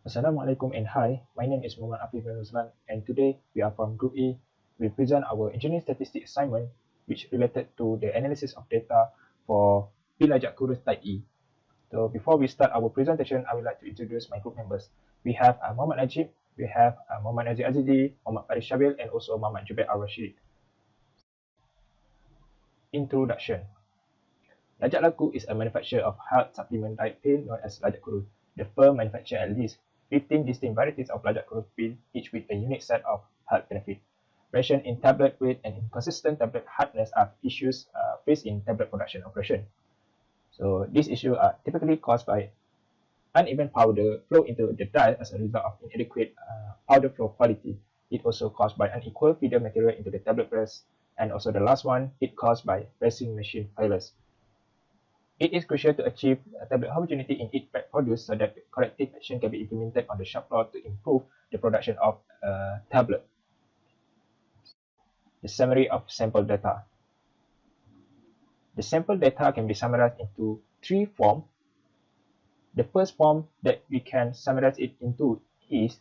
Assalamualaikum and hi, my name is Muhammad Afif and Rozlan, and today we are from Group E. We present our engineering statistics assignment which related to the analysis of data for Lajak Kuruih Type E. So before we start our presentation, I would like to introduce my group members. We have Muhammad NAJIB, we have Muhammad AZIZI, Muhammad FARIS SYABIL, and also Muhammad JUBAID-AL-RASHID. Introduction. Lajak Laku is a manufacturer of health supplement diet pill known as Lajak Kuruih. The firm manufactures at least 15 distinct varieties of Lajak Kuruih pill, each with a unique set of health benefits. Variation in tablet weight and inconsistent tablet hardness are issues faced in tablet production operation. So these issues are typically caused by uneven powder flow into the diet as a result of inadequate powder flow quality. It also caused by unequal feeder material into the tablet press, and also the last one, it caused by pressing machine failures. It is crucial to achieve tablet homogeneity in each pack produced so that corrective action can be implemented on the shop floor to improve the production of tablet. The summary of sample data. The sample data can be summarized into three forms. The first form that we can summarize it into is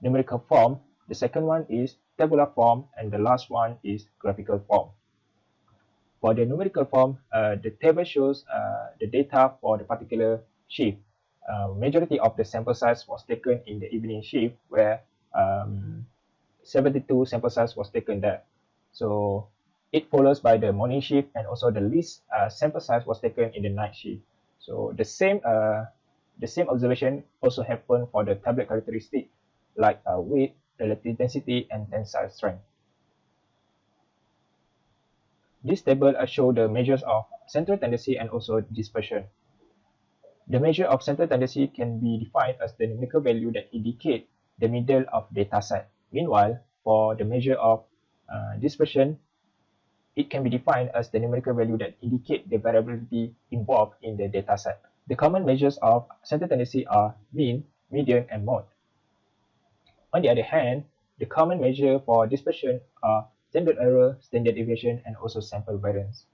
numerical form. The second one is tabular form, and the last one is graphical form. For the numerical form, the table shows the data for the particular shift. Majority of the sample size was taken in the evening shift, where 72 sample size was taken there. So it follows by the morning shift, and also the least sample size was taken in the night shift. So the same observation also happened for the tablet characteristic, like weight, relative density, and tensile strength. This table shows the measures of central tendency and also dispersion. The measure of central tendency can be defined as the numerical value that indicate the middle of data set. Meanwhile, for the measure of dispersion, it can be defined as the numerical value that indicate the variability involved in the data set. The common measures of central tendency are mean, median, and mode. On the other hand, the common measure for dispersion are standard error, standard deviation, and also sample variance.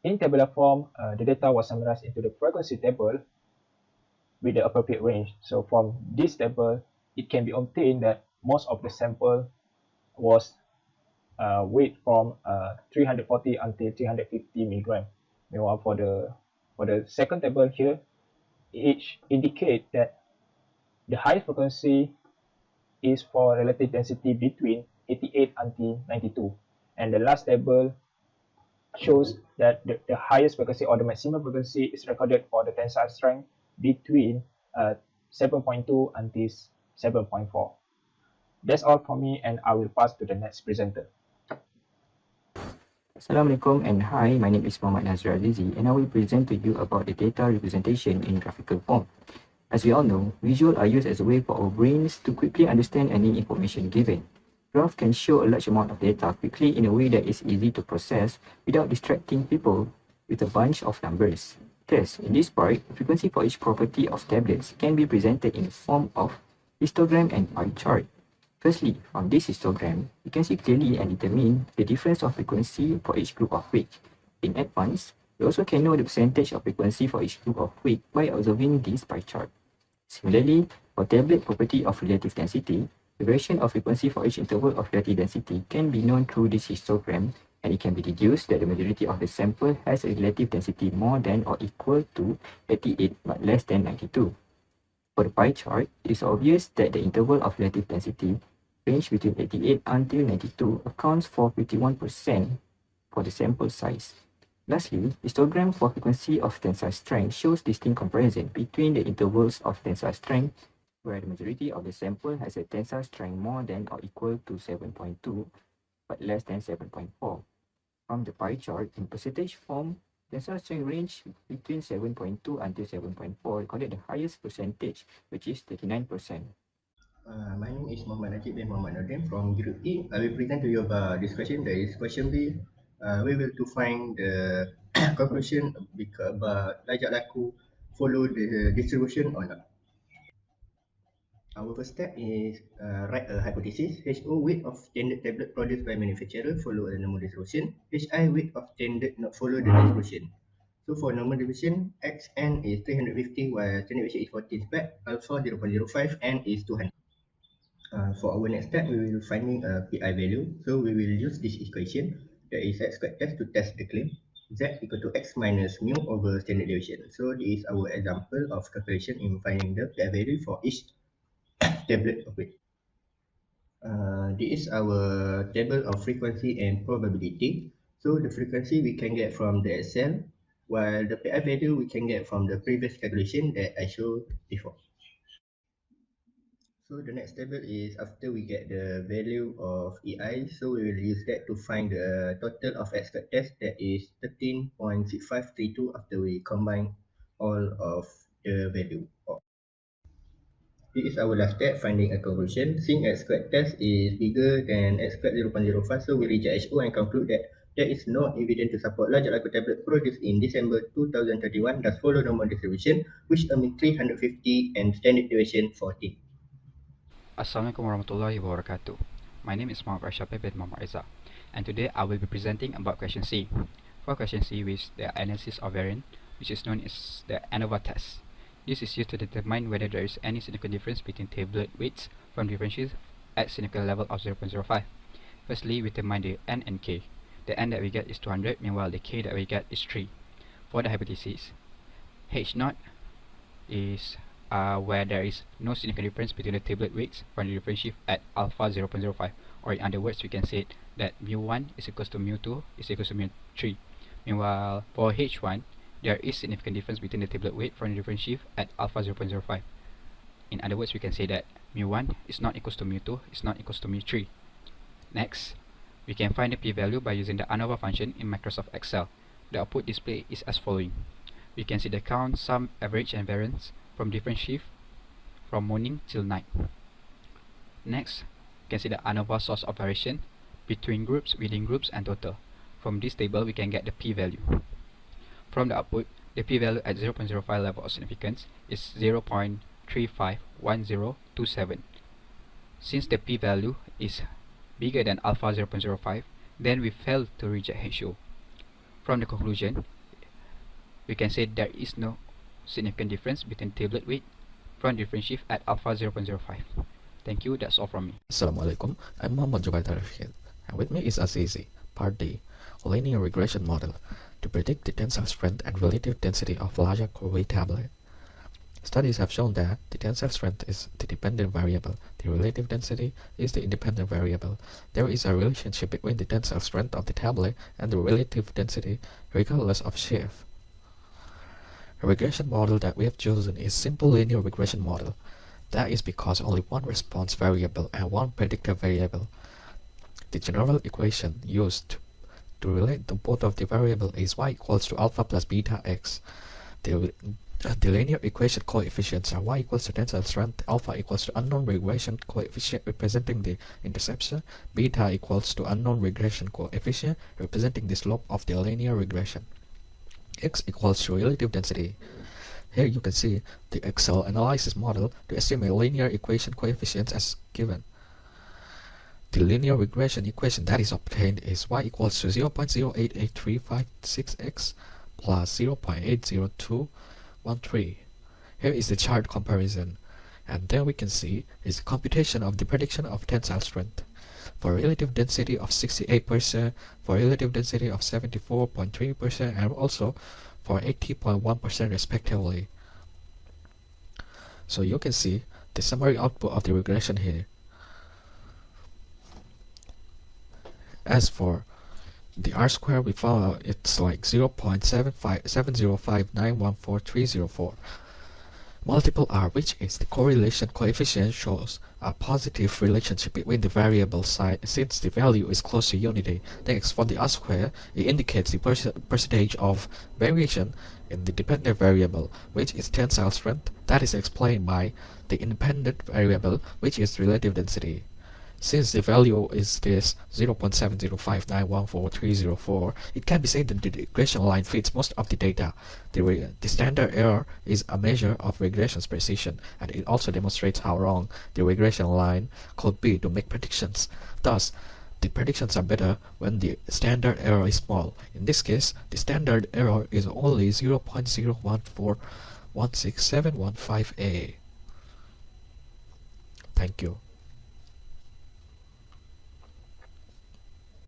In tabular form, the data was summarized into the frequency table with the appropriate range. So from this table, it can be obtained that most of the sample was weight from 340 until 350 milligram. Meanwhile, for the second table here, each indicate that the highest frequency is for relative density between 88 until 92, and the last table shows that the highest frequency or the maximum frequency is recorded for the tensile strength between 7.2 until 7.4. That's all for me, and I will pass to the next presenter. Assalamualaikum and hi, my name is Muhammad AZIZI and I will present to you about the data representation in graphical form. As we all know, visuals are used as a way for our brains to quickly understand any information given. Graph can show a large amount of data quickly in a way that is easy to process without distracting people with a bunch of numbers. Thus, in this part, frequency for each property of tablets can be presented in the form of histogram and pie chart. Firstly, from this histogram, you can see clearly and determine the difference of frequency for each group of weight. In advance, we also can know the percentage of frequency for each group of weight by observing this pie chart. Similarly, for tablet property of relative density, the variation of frequency for each interval of relative density can be known through this histogram, and it can be deduced that the majority of the sample has a relative density more than or equal to 88 but less than 92. For the pie chart, it is obvious that the interval of relative density range between 88 until 92 accounts for 51% for the sample size. Lastly, histogram for frequency of tensile strength shows distinct comparison between the intervals of tensile strength, where the majority of the sample has a tensile strength more than or equal to 7.2 but less than 7.4. From the pie chart, in percentage form, tensile strength range between 7.2 until 7.4 recorded the highest percentage, which is 39%. My name is Najib bin Muhammad NORDIN from Group E. I will present to you about this question. That is question B. We will to find the conclusion about Lajak Laku follow the distribution or not. Our first step is write a hypothesis. HO weight of standard tablet produced by manufacturer follow a normal distribution. HI weight of standard not follow the distribution. So for normal deviation, xn is 350 while standard deviation is 14 back, alpha 0.05 and is 200. For our next step, we will finding a PI value. So we will use this equation that is x squared test to test the claim. Z equal to x minus mu over standard deviation. So this is our example of calculation in finding the PI value for each tablet of weight. This is our table of frequency and probability. So the frequency we can get from the Excel, while the PI value we can get from the previous calculation that I showed before. So the next table is after we get the value of EI, so we will use that to find the total of expert test, that is 13.6532 after we combine all of the value. This is our last step, finding a conclusion. Since expert test is bigger than expert 0.05, so we reject HO and conclude that there is no evidence to support Lajak tablet produced in December 2031 does follow normal distribution, which emit 350 and standard deviation 40. Assalamualaikum warahmatullahi wabarakatuh. My name is Muhammad bin Muhammad REZA, and today I will be presenting about question C. For question C, which the analysis of variance, which is known as the ANUWAR test. This is used to determine whether there is any significant difference between tablet weights from differentials at significant level of 0.05. Firstly, we determine the N and K. The N that we get is 200, meanwhile the K that we get is 3. For the hypothesis, H0 is where there is no significant difference between the tablet weights from the difference shift at alpha 0.05, or in other words we can say that mu1 is equals to mu2 is equals to mu3. Meanwhile for H1, there is significant difference between the tablet weight from the difference shift at alpha 0.05. In other words we can say that mu1 is not equals to mu2 is not equals to mu3. Next, we can find the p-value by using the ANUWAR function in Microsoft Excel. The output display is as following. We can see the count, sum, average and variance from different shift from morning till night. Next, you can see the ANUWAR source operation between groups, within groups and total. From this table we can get the p-value. From the output, the p-value at 0.05 level of significance is 0.351027. Since the p-value is bigger than alpha 0.05, then we fail to reject HO. From the conclusion, we can say there is no significant difference between tablet weight from different shift at alpha 0.05. Thank you, that's all from me. Assalamualaikum, I'm Muhammad JUBAID-AL-RASHID, and with me is AZIZI, Part D, Linear Regression Model, to predict the tensile strength and relative density of Lajak Kuruih tablet. Studies have shown that the tensile strength is the dependent variable, the relative density is the independent variable. There is a relationship between the tensile strength of the tablet and the relative density regardless of shift. The regression model that we have chosen is simple linear regression model. That is because only one response variable and one predictor variable. The general equation used to relate the both of the variable is y equals to alpha plus beta x. The linear equation coefficients are y equals to tensile strength, alpha equals to unknown regression coefficient representing the interception, beta equals to unknown regression coefficient representing the slope of the linear regression. X equals to relative density. Here you can see the Excel analysis model to estimate linear equation coefficients as given. The linear regression equation that is obtained is y equals to 0.088356x plus 0.80213. Here is the chart comparison, and there we can see is the computation of the prediction of tensile strength. For relative density of 68%, for relative density of 74.3%, and also for 80.1% respectively. So you can see the summary output of the regression here. As for the R square, we found out it's like 0.705914304. Multiple R, which is the correlation coefficient, shows a positive relationship between the variable side since the value is close to unity. Next, for the R square, it indicates the percentage of variation in the dependent variable, which is tensile strength. That is explained by the independent variable, which is relative density. Since the value is this 0.705914304, it can be said that the regression line fits most of the data. The standard error is a measure of regression's precision, and it also demonstrates how wrong the regression line could be to make predictions. Thus, the predictions are better when the standard error is small. In this case, the standard error is only 0.01416715A. Thank you.